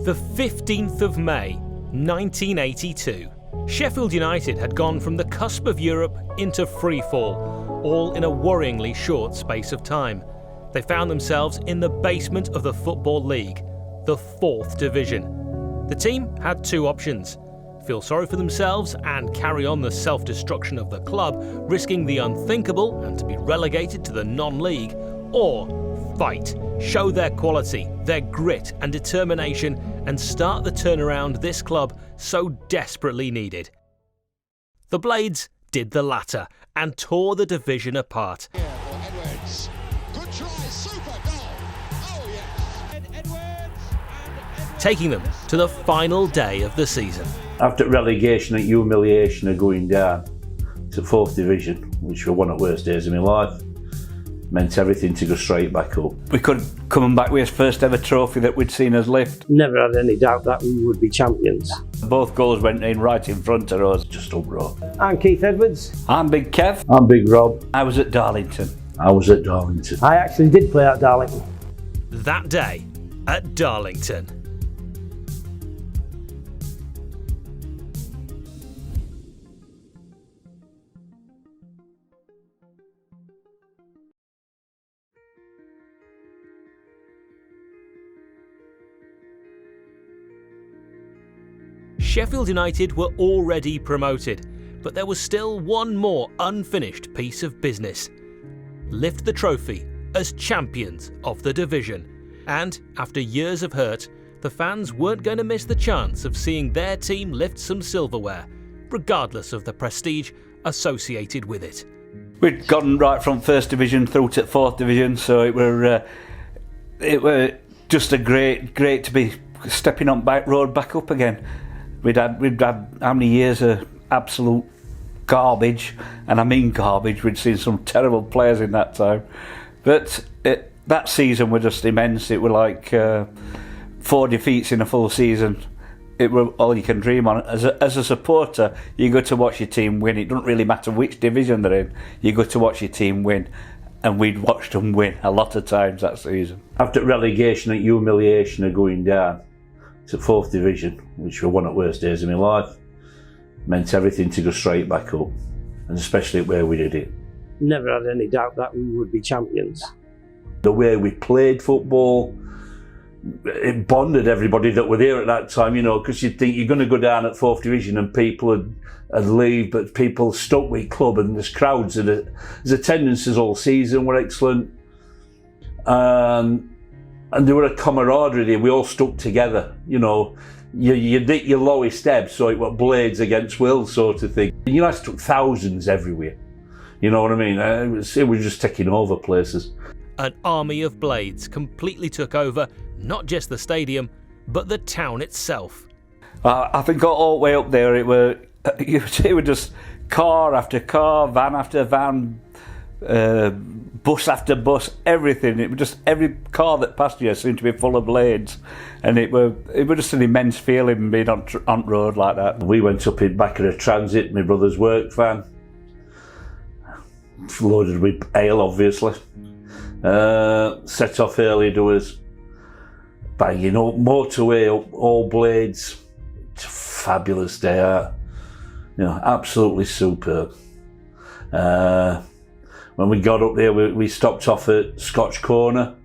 The 15th of May, 1982. Sheffield United had gone from the cusp of Europe into freefall, all in a worryingly short space of time. They found themselves in the basement of the Football League, the 4th Division. The team had two options: feel sorry for themselves and carry on the self-destruction of the club, risking the unthinkable and to be relegated to the non-league, or fight, show their quality, their grit and determination, and start the turnaround this club so desperately needed. The Blades did the latter and tore the division apart. Edwards. Good try, super goal. Oh yes. Edwards. Taking them to the final day of the season. After relegation and humiliation of going down to 4th Division, which were one of the worst days of my life, meant everything to go straight back up. We could come back with his first ever trophy that we'd seen us lift. Never had any doubt that we would be champions. Both goals went in right in front of us. Just uproar. I'm Keith Edwards. I'm Big Kev. I'm Big Rob. I was at Darlington. I was at Darlington. I actually did play at Darlington. That day at Darlington. Sheffield United were already promoted, but there was still one more unfinished piece of business: lift the trophy as champions of the division. And after years of hurt, the fans weren't going to miss the chance of seeing their team lift some silverware, regardless of the prestige associated with it. We'd gone right from 1st Division through to 4th Division, so it were just a great to be stepping on back road back up again. We'd had how many years of absolute garbage, and I mean garbage. We'd seen some terrible players in that time, but that season were just immense. It were like 4 defeats in a full season. It were all you can dream on. As a supporter, you go to watch your team win. It doesn't really matter which division they're in. You go to watch your team win, and we'd watched them win a lot of times that season. After relegation and humiliation of going down to 4th Division, which were one of the worst days of my life, meant everything to go straight back up, and especially where we did it. Never had any doubt that we would be champions. The way we played football, it bonded everybody that were there at that time, because you'd think you're going to go down at 4th Division and people would leave, but people stuck with club, and there's crowds, and there's attendances all season were excellent. And there were a camaraderie there. We all stuck together, You did your lowest ebb, so it was Blades against Will sort of thing. And United took thousands everywhere. You know what I mean? It was just taking over places. An army of Blades completely took over not just the stadium, but the town itself. I think all the way up there, it were just car after car, van after van, bus after bus, everything. It was just every car that passed you seemed to be full of Blades, and it was just an immense feeling being on road like that. We went up in back of a Transit, my brother's work van, loaded with ale, obviously. Set off early doors, banging up motorway up, all Blades. It's a fabulous day out, absolutely superb. When we got up there, we stopped off at Scotch Corner,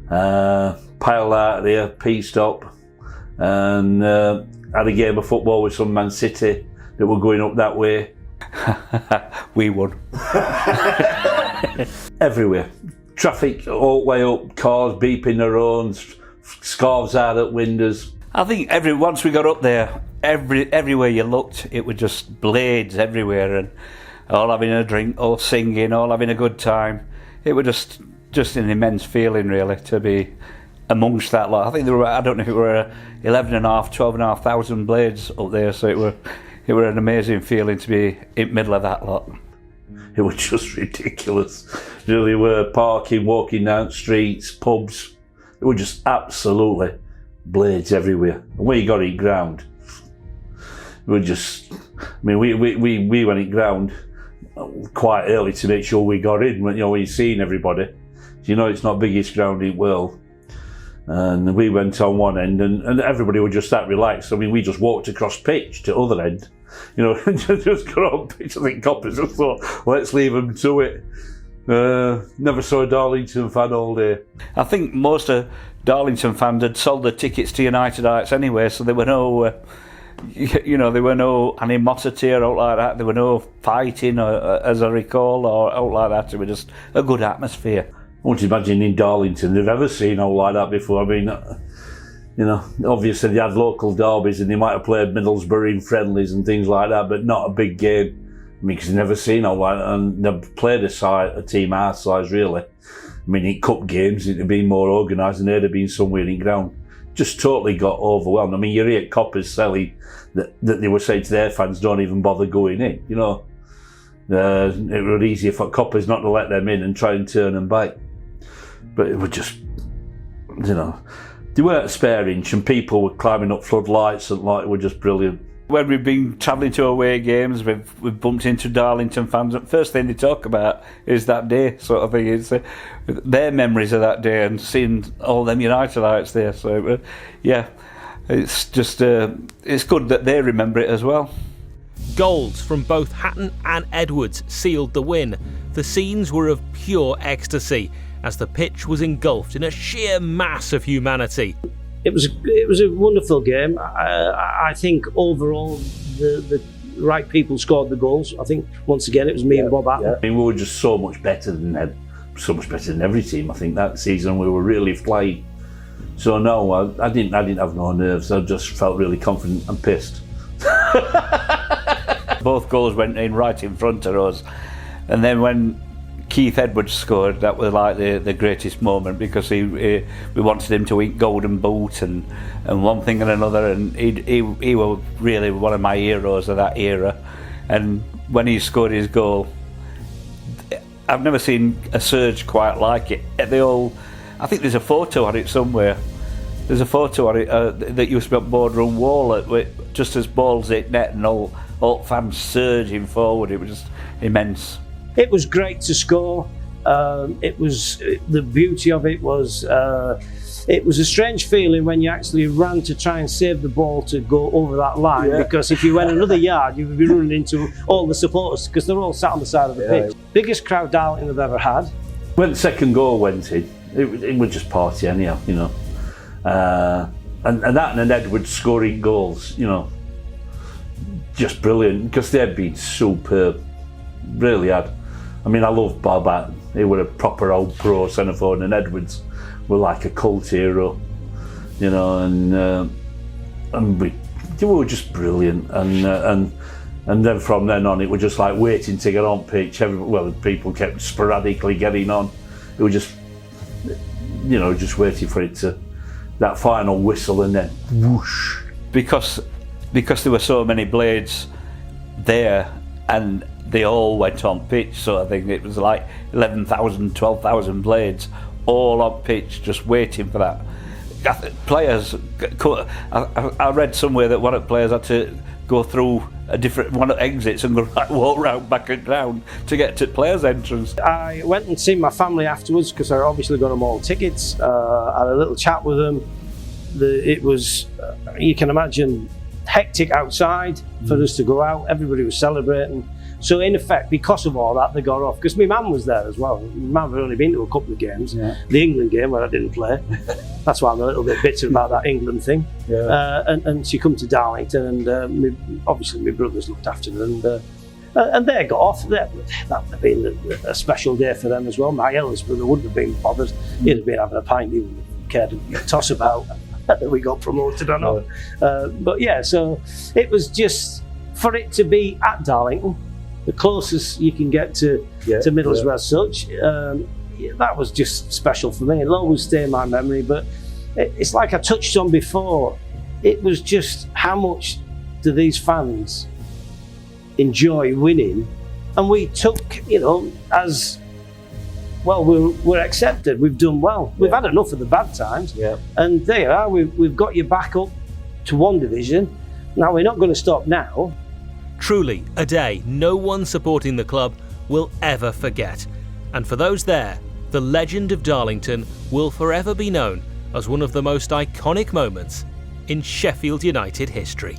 piled out there, pieced up, and had a game of football with some Man City that were going up that way. We won. Everywhere. Traffic all the way up, cars beeping their horns, scarves out at windows. I think once we got up there, everywhere you looked, it was just Blades everywhere, and all having a drink, all singing, all having a good time. It was just an immense feeling, really, to be amongst that lot. I think there were, I don't know if it were 12,500 Blades up there, so it were an amazing feeling to be in the middle of that lot. It was just ridiculous. Really were parking, walking down streets, pubs. It was just absolutely Blades everywhere. And when you got in ground, we went in ground quite early to make sure we got in. When you're seeing everybody, it's not biggest ground in the world. And we went on one end, and everybody was just that relaxed. I mean, we just walked across pitch to other end, you know, just got on pitch. I think Coppers just thought, let's leave them to it. Never saw a Darlington fan all day. I think most of Darlington fans had sold their tickets to Unitedites anyway, so there were no, there were no animosity or out like that. There were no fighting, as I recall, or out like that. It was just a good atmosphere. I won't imagine in Darlington they've ever seen all like that before. I mean, obviously they had local derbies and they might have played Middlesbrough in friendlies and things like that, but not a big game. I mean, because they've never seen all that, and they've played a team our size, really. I mean, in cup games, it'd have been more organised and they'd have been somewhere in ground. Just totally got overwhelmed. I mean, you hear Coppers selling that they were saying to their fans, don't even bother going in, you know. It was easier for Coppers not to let them in and try and turn and bite. But it was just, they weren't a spare inch, and people were climbing up floodlights and it were just brilliant. When we've been travelling to away games, we've bumped into Darlington fans. The first thing they talk about is that day, sort of thing. It's their memories of that day and seeing all them Unitedites there. So, it's just it's good that they remember it as well. Goals from both Hatton and Edwards sealed the win. The scenes were of pure ecstasy as the pitch was engulfed in a sheer mass of humanity. It was a wonderful game. I think overall the right people scored the goals. I think once again it was me and Bob Hatton. I mean, we were just so much better than them, so much better than every team. I think that season we were really flying. So no, I didn't have no nerves. I just felt really confident and pissed. Both goals went in right in front of us, and then when Keith Edwards scored, that was like the greatest moment, because we wanted him to win Golden Boot and one thing and another, and he was really one of my heroes of that era. And when he scored his goal, I've never seen a surge quite like it. I think there's a photo on it somewhere. There's a photo on it that used to be on Boardroom Wall, just as balls hit net and all fans surging forward. It was just immense. It was great to score. The beauty of it was a strange feeling when you actually ran to try and save the ball to go over that line, because if you went another yard you would be running into all the supporters, because they're all sat on the side of the pitch. Biggest crowd Darlington have ever had. When the second goal went in, it was just party anyhow, and that and Edwards scoring goals, just brilliant, because they'd been superb, really had. I mean, I love Bob Hatton. He was a proper old pro centre forward, and Edwards were like a cult hero, and they were just brilliant. And then from then on, it was just like waiting to get on pitch. People kept sporadically getting on. It was just, just waiting for it that final whistle, and then whoosh. Because there were so many blades there, and they all went on pitch, so I think it was like 11,000, 12,000 blades all on pitch just waiting for that. Players, I read somewhere that one of the players had to go through a different one of the exits and walk round back and down to get to players' entrance. I went and seen my family afterwards, because I obviously got them all tickets. Had a little chat with them. It was, you can imagine, hectic outside for us to go out. Everybody was celebrating. So in effect, because of all that, they got off. Because my mum was there as well. My mum had only been to a couple of games. Yeah. The England game where I didn't play. That's why I'm a little bit bitter about that England thing. Yeah. And she come to Darlington, and obviously my brothers looked after them, and they got off. That would have been a special day for them as well. My eldest brother wouldn't have been bothered. He'd have been having a pint. He wouldn't have cared a toss about that we got promoted or not. But yeah, so it was just, for it to be at Darlington, the closest you can get to Middlesbrough as such, that was just special for me. It'll always stay in my memory, but it's like I touched on before, it was just how much do these fans enjoy winning, and we took, as well, we're accepted, we've done well, we've had enough of the bad times, and there you are, we've got you back up to one division. Now we're not going to stop now. Truly a day no one supporting the club will ever forget. And for those there, the legend of Darlington will forever be known as one of the most iconic moments in Sheffield United history.